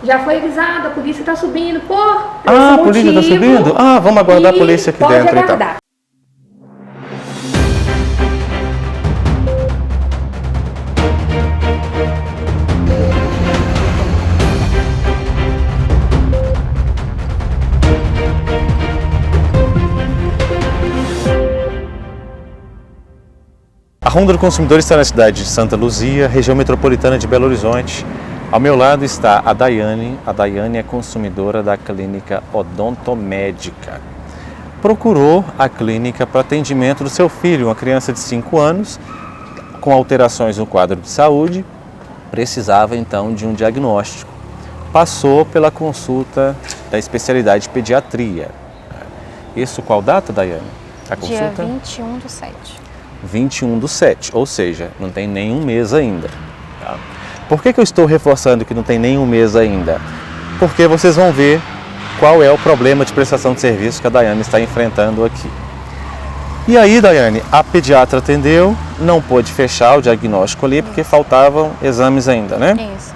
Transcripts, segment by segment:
Já foi avisado, a polícia está subindo por Ah, a polícia está subindo? Ah, vamos aguardar a polícia aqui pode dentro aguardar. então. A Ronda do Consumidor está na cidade de Santa Luzia, região metropolitana de Belo Horizonte. Ao meu lado está a Daiane. A Daiane é consumidora da clínica Odontomédica. Procurou a clínica para atendimento do seu filho, uma criança de 5 anos, com alterações no quadro de saúde, precisava então de um diagnóstico. Passou pela consulta da especialidade de pediatria. Isso qual data, Daiane? A consulta? Dia 21/7. 21/7, ou seja, não tem nem um mês ainda. Tá? Por que eu estou reforçando que não tem nem um mês ainda? Porque vocês vão ver qual é o problema de prestação de serviço que a Daiane está enfrentando aqui. E aí, Daiane, a pediatra atendeu, não pôde fechar o diagnóstico ali porque faltavam exames ainda, né? Isso.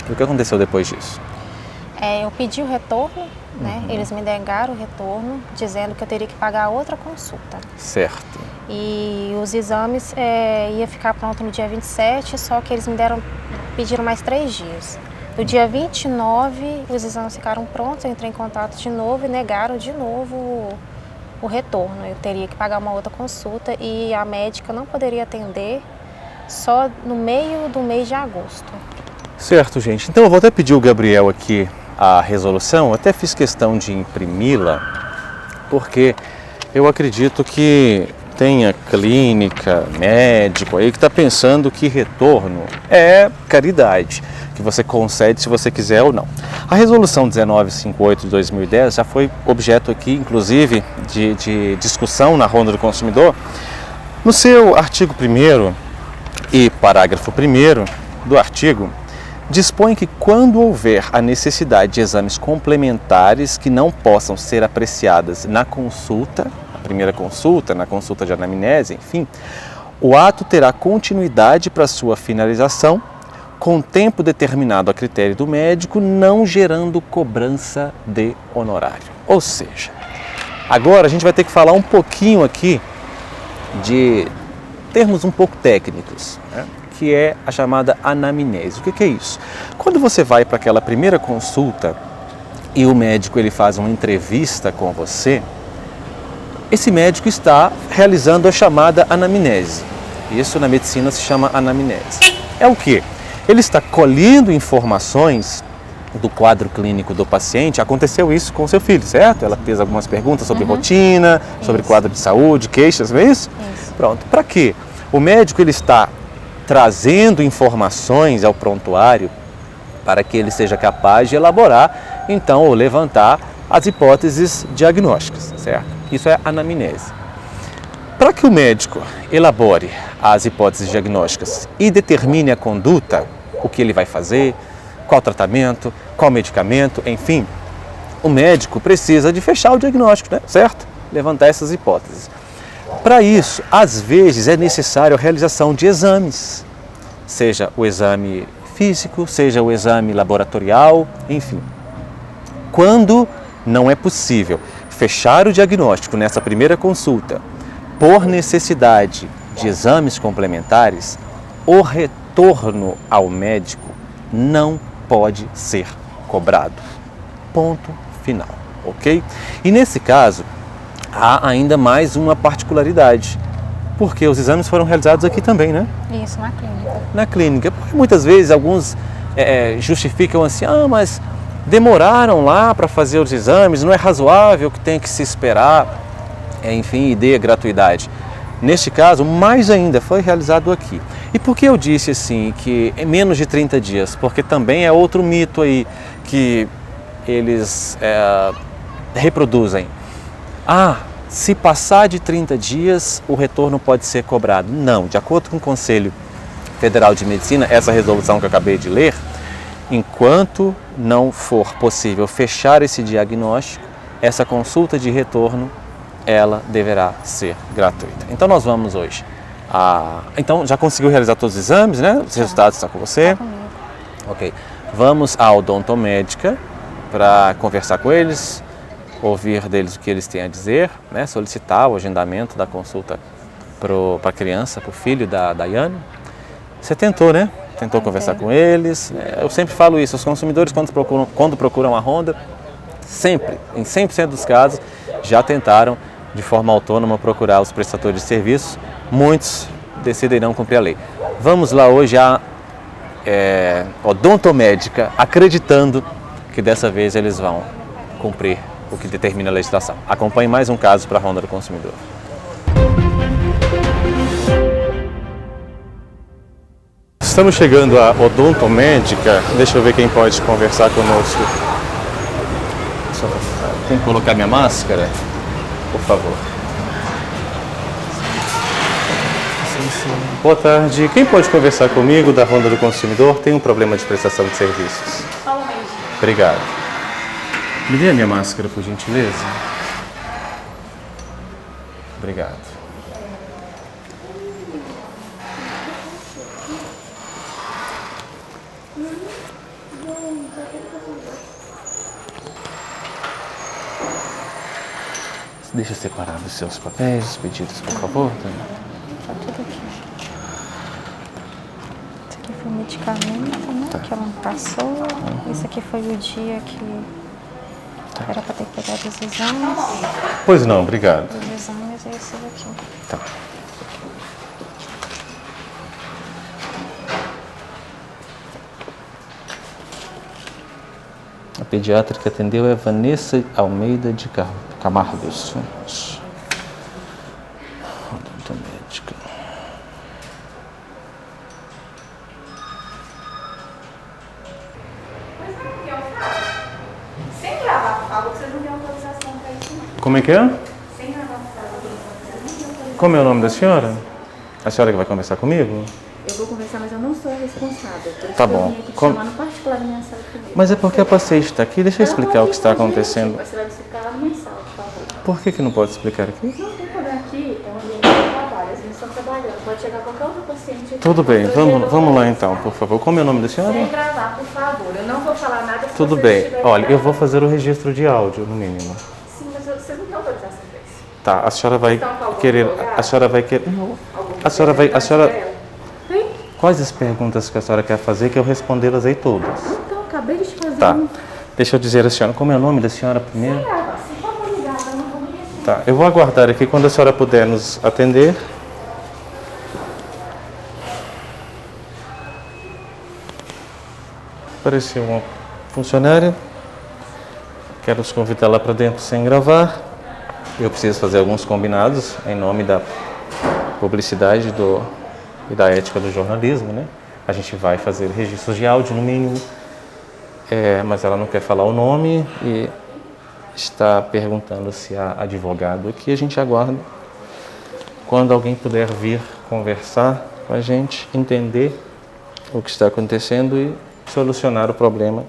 E o que aconteceu depois disso? Eu pedi o retorno, né? Eles me negaram o retorno, dizendo que eu teria que pagar outra consulta. Certo. E os exames ia ficar pronto no dia 27, só que eles pediram mais 3 dias. No dia 29, os exames ficaram prontos, eu entrei em contato de novo e negaram de novo o retorno. Eu teria que pagar uma outra consulta e a médica não poderia atender só no meio do mês de agosto. Certo, gente. Então eu vou até pedir ao Gabriel aqui a resolução, eu até fiz questão de imprimi-la, porque eu acredito que tenha clínica, médico aí que está pensando que retorno é caridade, que você concede se você quiser ou não. A resolução 1958 de 2010 já foi objeto aqui, inclusive, de discussão na Ronda do Consumidor. No seu artigo 1º e parágrafo 1º do artigo, dispõe que quando houver a necessidade de exames complementares que não possam ser apreciadas na consulta, na primeira consulta, na consulta de anamnese, enfim, o ato terá continuidade para sua finalização, com tempo determinado a critério do médico, não gerando cobrança de honorário. Ou seja, agora a gente vai ter que falar um pouquinho aqui de termos um pouco técnicos, né? Que é a chamada anamnese. O que é isso? Quando você vai para aquela primeira consulta e o médico ele faz uma entrevista com você, esse médico está realizando a chamada anamnese. Isso na medicina se chama anamnese. É o quê? Ele está colhendo informações do quadro clínico do paciente. Aconteceu isso com o seu filho, certo? Ela fez algumas perguntas sobre rotina, sobre quadro de saúde, queixas, não é isso? Isso. Pronto. Para quê? O médico ele está trazendo informações ao prontuário para que ele seja capaz de elaborar, então, ou levantar as hipóteses diagnósticas, certo? Isso é anamnese. Para que o médico elabore as hipóteses diagnósticas e determine a conduta, o que ele vai fazer, qual tratamento, qual medicamento, enfim, o médico precisa de fechar o diagnóstico, né? Certo? Levantar essas hipóteses. Para isso, às vezes é necessário a realização de exames, seja o exame físico, seja o exame laboratorial, enfim. Quando não é possível fechar o diagnóstico nessa primeira consulta, por necessidade de exames complementares, o retorno ao médico não pode ser cobrado. Ponto final, ok? E nesse caso, há ainda mais uma particularidade, porque os exames foram realizados aqui também, né? Isso, na clínica. Na clínica, porque muitas vezes alguns justificam assim, mas demoraram lá para fazer os exames, não é razoável que tenha que se esperar, enfim, e dê a gratuidade. Neste caso, mais ainda, foi realizado aqui. E por que eu disse assim, que é menos de 30 dias? Porque também é outro mito aí que eles reproduzem. Se passar de 30 dias, o retorno pode ser cobrado. Não, de acordo com o Conselho Federal de Medicina, essa resolução que eu acabei de ler, enquanto não for possível fechar esse diagnóstico, essa consulta de retorno, ela deverá ser gratuita. Então nós vamos hoje. Então já conseguiu realizar todos os exames, né? Os resultados estão com você? Tá comigo. Ok. Vamos à odontomédica para conversar com eles, ouvir deles o que eles têm a dizer, né? Solicitar o agendamento da consulta para a criança, para o filho da Daiane. Você tentou, né? Tentou conversar com eles. Eu sempre falo isso, os consumidores quando procuram a Honda, sempre, em 100% dos casos, já tentaram de forma autônoma procurar os prestadores de serviços. Muitos decidem não cumprir a lei. Vamos lá hoje à odontomédica, acreditando que dessa vez eles vão cumprir o que determina a legislação. Acompanhe mais um caso para a Honda do Consumidor. Estamos chegando à odontomédica. Deixa eu ver quem pode conversar conosco. Tem que colocar minha máscara? Por favor. Boa tarde. Quem pode conversar comigo da Honda do Consumidor? Tem um problema de prestação de serviços. Obrigado. Me dê a minha máscara, por gentileza. Obrigado. Deixa eu separar os seus papéis, os pedidos, por favor. Tá tudo aqui. Esse aqui foi o medicamento, né? Que ela passou. Esse aqui foi o dia que era para ter pegado os exames. Pois não, obrigado. Os exames é esse daqui. Tá. A pediatra que atendeu é Vanessa Almeida de Camargos. Odontomédica. Sem gravar, fala que vocês não têm autorização para isso, não. Como é que é? Sem gravar, fala que vocês não têm autorização. Como é o nome da senhora? A senhora que vai conversar comigo? Eu vou conversar, mas eu não sou a responsável. Por isso Tá que bom. eu vim aqui te chamando particularmente nessa sala comigo. Mas é porque a paciente está aqui. Deixa eu explicar o que está acontecendo. Você vai me explicar lá no mensal, por favor. Por que não pode explicar aqui? Não tem problema aqui, é um ambiente de trabalho, as meninas estão trabalhando. Pode chegar qualquer outro paciente aqui. Tudo bem, vamos lá então, por favor. Como é o nome da senhora? Sem gravar, por favor. Eu não vou falar nada se Tudo você bem. estiver Olha, eu gravando. vou fazer o registro de áudio, no mínimo. Sim, mas vocês não têm autorização para isso. Tá, a senhora vai Estão com algum querer... advogado? A senhora vai querer... Não. Algum A senhora vai... A representante senhora... dela? Tem? Quais as perguntas que a senhora quer fazer que eu respondê-las aí todas? Então, acabei de te fazer Tá. um... Deixa eu dizer a senhora, como é o nome da senhora primeiro? Se for ligar, eu não vou me responder. Tá, eu vou aguardar aqui quando a senhora puder nos atender. Apareceu uma funcionária. Quero os convidar lá para dentro sem gravar. Eu preciso fazer alguns combinados em nome da publicidade e da ética do jornalismo, né? A gente vai fazer registros de áudio no mínimo, mas ela não quer falar o nome e está perguntando se há advogado aqui. A gente aguarda quando alguém puder vir conversar com a gente, entender o que está acontecendo e solucionar o problema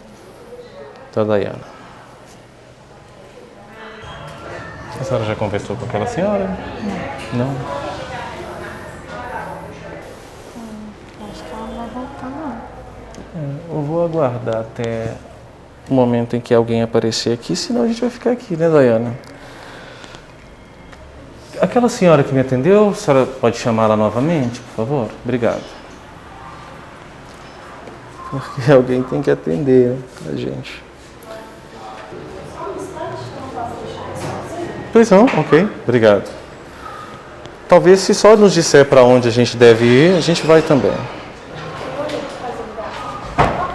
da Daiane. A senhora já conversou com aquela senhora? Não. Acho que ela não vai voltar, não. Eu vou aguardar até o momento em que alguém aparecer aqui, senão a gente vai ficar aqui, né, Daiane? Aquela senhora que me atendeu, a senhora pode chamá-la novamente, por favor? Obrigado. Porque alguém tem que atender, né, a gente. Pois não, ok, obrigado. Talvez se só nos disser para onde a gente deve ir, a gente vai também.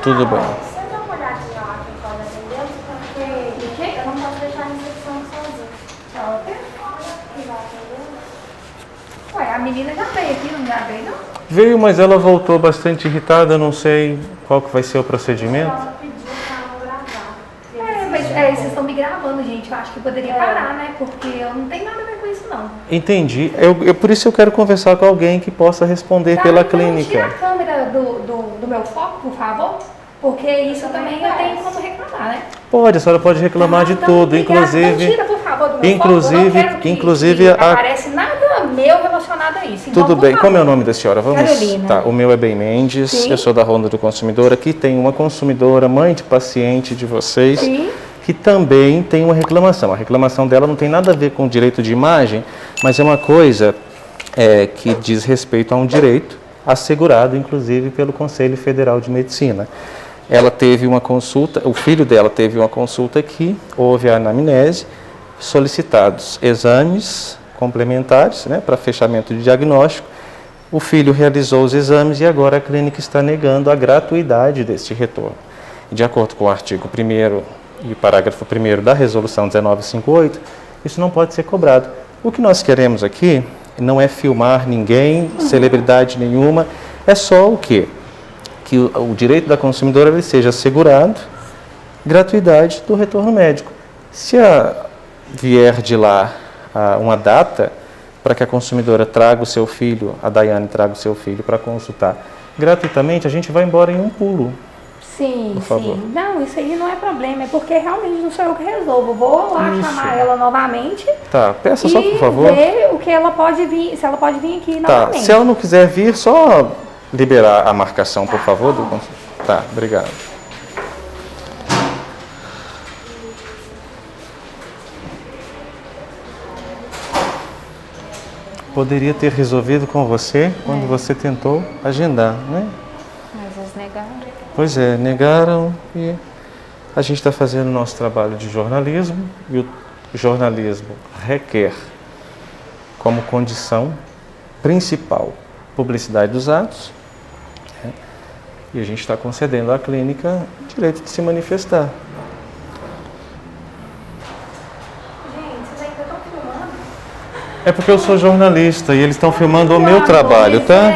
Tudo bem. Você dá uma olhadinha lá quem pode atender, porque eu não posso deixar a recepção sozinha. Ela tem que vai atender. Ué, a menina já veio aqui, não já veio, não? Veio, mas ela voltou bastante irritada, não sei qual que vai ser o procedimento. Ela pediu pra não gravar. Mas vocês estão me gravando, gente. Eu acho que poderia parar, né? Porque eu não tenho nada a ver com isso, não. Entendi. Por isso eu quero conversar com alguém que possa responder Tá, pela então clínica. tira a câmera do meu foco, por favor. Porque isso também eu tenho como reclamar, né? Pode, a senhora pode reclamar de Então, tudo, obrigada. Então, inclusive... tira, por favor, do meu Inclusive- foco. Eu não quero que inclusive não a- aparece nada meu relacionado relacionado a isso. Então, Tudo por bem, favor. como é o nome da senhora? Vamos. Carolina. Tá, o meu é Bem Mendes, Sim. eu sou da Ronda do Consumidor. Aqui tem uma consumidora, mãe de paciente de vocês, Sim. que também tem uma reclamação. A reclamação dela não tem nada a ver com o direito de imagem, mas é uma coisa que diz respeito a um direito assegurado, inclusive, pelo Conselho Federal de Medicina. Ela teve uma consulta, o filho dela teve uma consulta aqui, houve a anamnese, solicitados exames complementares, né, para fechamento de diagnóstico. O filho realizou os exames e agora a clínica está negando a gratuidade deste retorno. De acordo com o artigo 1º e parágrafo 1º da Resolução 1958, isso não pode ser cobrado. O que nós queremos aqui não é filmar ninguém, celebridade nenhuma, é só o quê? Que o direito da consumidora ele seja assegurado, gratuidade do retorno médico. Se vier de lá uma data para que a consumidora traga o seu filho, a Daiane traga o seu filho para consultar gratuitamente, a gente vai embora em um pulo. Sim, Por favor. sim. Não, isso aí não é problema, é porque realmente não sou eu que resolvo. Vou lá Isso. chamar ela novamente Tá, peça só por e favor. ver o que ela pode vir, se ela pode vir aqui Tá, novamente. se ela não quiser vir, só liberar a marcação, por favor. Tá, obrigado. Poderia ter resolvido com você quando você tentou agendar, né? Mas eles negaram. Pois é, negaram e a gente está fazendo o nosso trabalho de jornalismo e o jornalismo requer como condição principal publicidade dos atos, né? E a gente está concedendo à clínica o direito de se manifestar. Gente, vocês ainda estão filmando? É porque eu sou jornalista e eles estão filmando o meu trabalho, tá?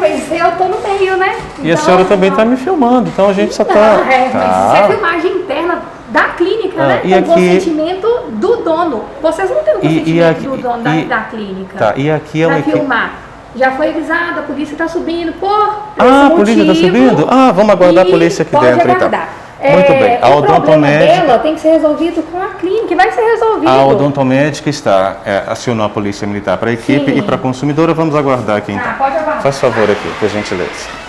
Mas eu tô no meio, né? E a senhora também está me filmando, então a gente só está... Mas isso é filmagem interna da clínica, né? e Com aqui- consentimento do dono. Vocês não têm o consentimento aqui- do dono da clínica. Tá, e aqui é uma Pra equipe... filmar. Já foi avisado, a polícia está subindo por Ah, esse a polícia está motivo, subindo? Ah, vamos aguardar a e polícia aqui pode dentro, aguardar. então. Muito bem. A O problema odontomédica... dela tem que ser resolvido com a clínica, e vai ser resolvido. A odontomédica está, acionou a polícia militar para a equipe Sim. e para a consumidora. Vamos aguardar aqui então. Ah, pode aguardar. Faz favor aqui, por gentileza.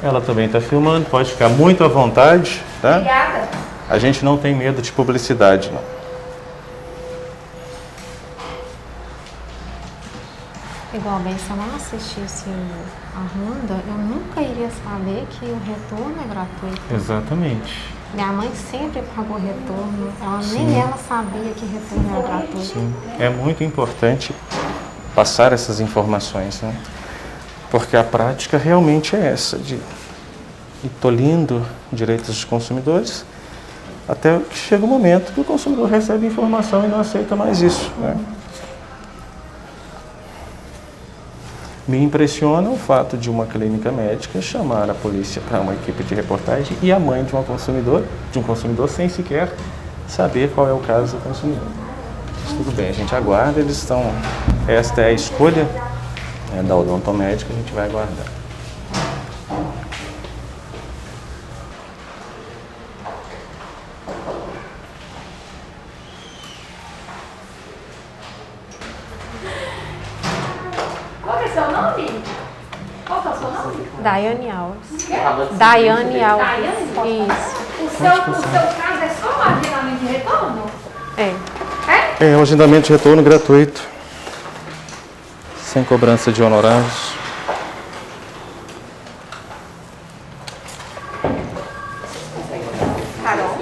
Ela também está filmando, pode ficar muito à vontade, tá? Obrigada. A gente não tem medo de publicidade, não. Igual bem, se eu não assistisse a Ronda, eu nunca iria saber que o retorno é gratuito. Exatamente. Minha mãe sempre pagou retorno, nem ela sabia que retorno era gratuito. Sim. É muito importante passar essas informações, né? Porque a prática realmente é essa, de ir tolhindo direitos dos consumidores, até que chega o momento que o consumidor recebe informação e não aceita mais isso, né? Me impressiona o fato de uma clínica médica chamar a polícia para uma equipe de reportagem e a mãe de um consumidor sem sequer saber qual é o caso do consumidor. Mas tudo bem, a gente aguarda, eles estão... Esta é a escolha da odontomédica, a gente vai aguardar. Qual que é o seu nome? Qual que é o seu nome? Daiane Alves. Daiane Alves. Daiane? Isso. O seu caso é só um agendamento de retorno? É. É? É um agendamento de retorno gratuito, sem cobrança de honorários. Carol?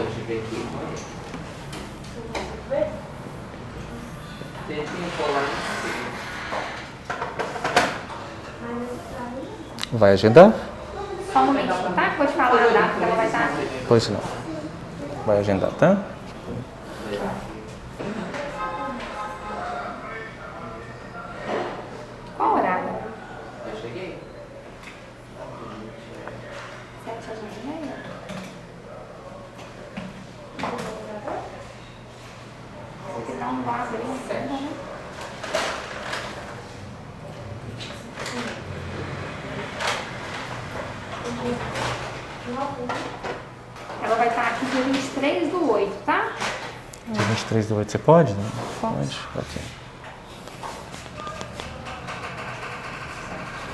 Vai agendar? Só um momentinho, tá? Vou te falar a data que ela vai estar aqui. Pois não. Vai agendar, tá? Qual horário? Eu cheguei. 7h30? Porque não vai abrir ainda, né? dia 23/8, tá? Dia 23/8, você pode? Né? Posso. Ok.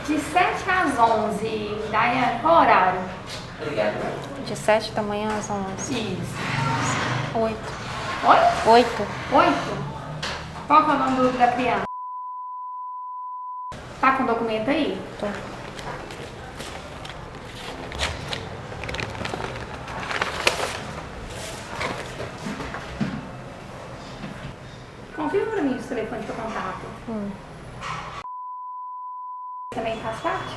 De 7 às 11, Daiane, qual horário? De 7 da manhã às 11. Isso. 8. Oi? 8. 8? Qual que é o nome da criança? Tá com o documento aí? Tô. Confirma pra mim o telefone de contato. Também faz parte?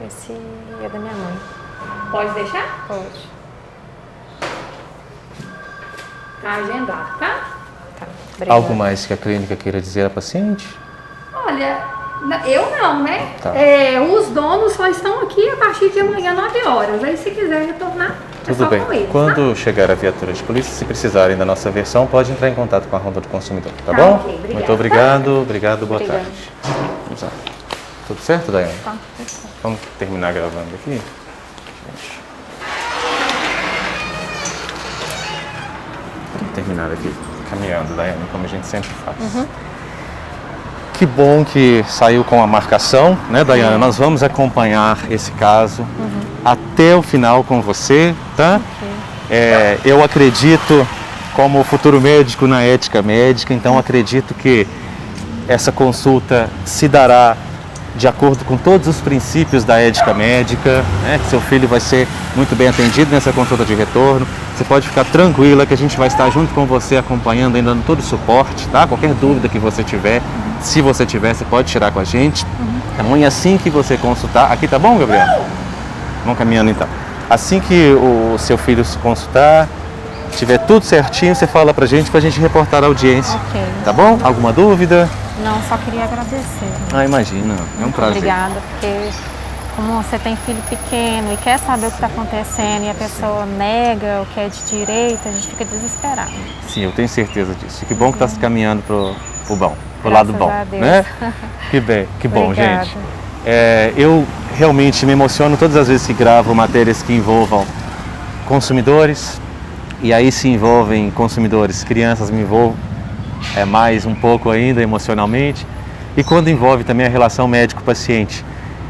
Esse é da minha mãe. Pode deixar? Pode. Tá agendado, tá? Tá. Obrigada. Algo mais que a clínica queira dizer à paciente? Olha, eu não, né? Tá. Os donos só estão aqui a partir de amanhã, 9 horas. Aí se quiser retornar, é Tudo só bem. com eles, Quando chegar a viatura de polícia, se precisarem da nossa versão, pode entrar em contato com a Ronda do Consumidor, tá Tá, bom? ok, obrigada. Muito obrigado, obrigado, boa Obrigada. tarde. Vamos lá. Tudo certo, Daiane? Tá, perfeito. Vamos terminar gravando aqui? Gente. Vamos terminar aqui caminhando, Daiane, como a gente sempre faz. Que bom que saiu com a marcação, né, Daiane? Nós vamos acompanhar esse caso até o final com você, tá? Eu acredito, como futuro médico na ética médica, então acredito que essa consulta se dará de acordo com todos os princípios da ética médica, né? Que seu filho vai ser muito bem atendido nessa consulta de retorno. Você pode ficar tranquila que a gente vai estar junto com você, acompanhando, dando todo o suporte, tá? Qualquer dúvida que você tiver, se você tiver, você pode tirar com a gente. Amanhã, assim que você consultar, aqui tá bom, Gabriel? Vamos caminhando então. Assim que o seu filho se consultar, tiver tudo certinho, você fala pra gente reportar a audiência. Ok. Tá bom? Alguma dúvida? Não, só queria agradecer. Ah, imagina. É um Muito prazer. obrigada, porque como você tem filho pequeno e quer saber o que está acontecendo e a pessoa nega o que é de direito, a gente fica desesperado. Sim, eu tenho certeza disso. Que bom que está se caminhando pro bom, pro Graças lado bom, a Deus. né? Que bem, que bom, Obrigada. gente. Eu realmente me emociono todas as vezes que gravo matérias que envolvam consumidores, e aí se envolvem consumidores, crianças, me envolvo mais um pouco ainda emocionalmente, e quando envolve também a relação médico-paciente.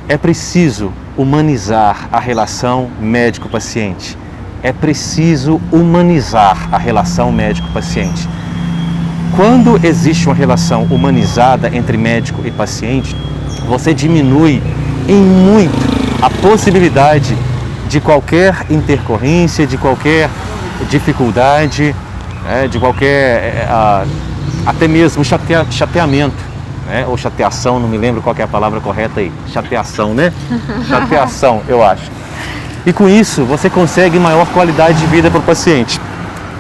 É preciso humanizar a relação médico-paciente. É preciso humanizar a relação médico-paciente. Quando existe uma relação humanizada entre médico e paciente, você diminui em muito a possibilidade de qualquer intercorrência, de qualquer dificuldade, de qualquer, até mesmo chateamento. Ou chateação, não me lembro qual que é a palavra correta aí. Chateação, né? Chateação, eu acho. E com isso, você consegue maior qualidade de vida para o paciente.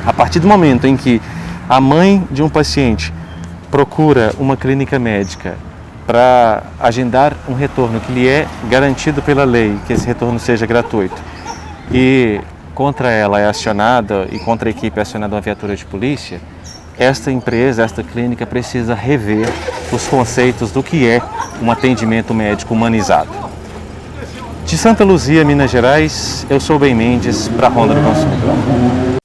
A partir do momento em que a mãe de um paciente procura uma clínica médica para agendar um retorno que lhe é garantido pela lei, que esse retorno seja gratuito, e contra ela é acionada, e contra a equipe é acionada uma viatura de polícia, esta empresa, esta clínica precisa rever os conceitos do que é um atendimento médico humanizado. De Santa Luzia, Minas Gerais, eu sou Ben Mendes para a Ronda do Consumidor.